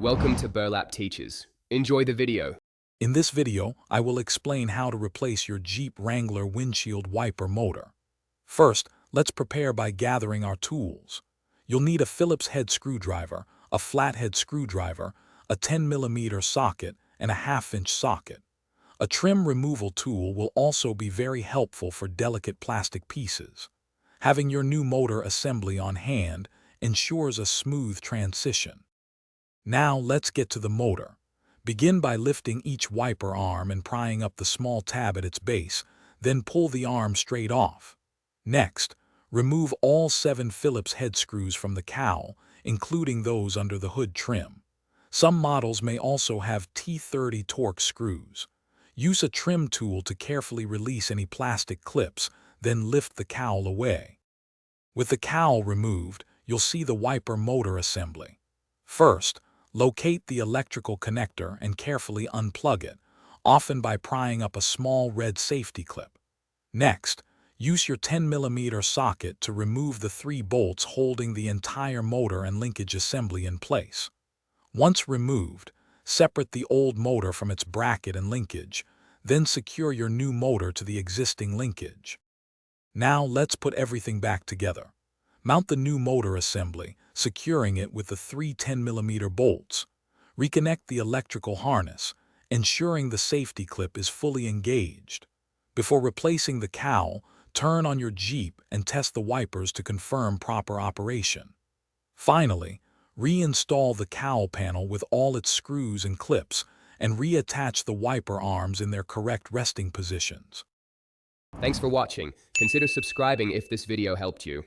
Welcome to Burlap Teachers. Enjoy the video. In this video, I will explain how to replace your Jeep Wrangler windshield wiper motor. First, let's prepare by gathering our tools. You'll need a Phillips head screwdriver, a flathead screwdriver, a 10mm socket, and a 1/2-inch socket. A trim removal tool will also be very helpful for delicate plastic pieces. Having your new motor assembly on hand ensures a smooth transition. Now let's get to the motor. Begin by lifting each wiper arm and prying up the small tab at its base, then pull the arm straight off. Next, remove all 7 Phillips head screws from the cowl, including those under the hood trim. Some models may also have T30 Torx screws. Use a trim tool to carefully release any plastic clips, then lift the cowl away. With the cowl removed, you'll see the wiper motor assembly. First, locate the electrical connector and carefully unplug it, often by prying up a small red safety clip. Next, use your 10mm socket to remove the 3 bolts holding the entire motor and linkage assembly in place. Once removed, separate the old motor from its bracket and linkage, then secure your new motor to the existing linkage. Now let's put everything back together. Mount the new motor assembly, securing it with the 3 10mm bolts. Reconnect the electrical harness, ensuring the safety clip is fully engaged. Before replacing the cowl, turn on your Jeep and test the wipers to confirm proper operation. Finally, reinstall the cowl panel with all its screws and clips and reattach the wiper arms in their correct resting positions. Thanks for watching. Consider subscribing if this video helped you.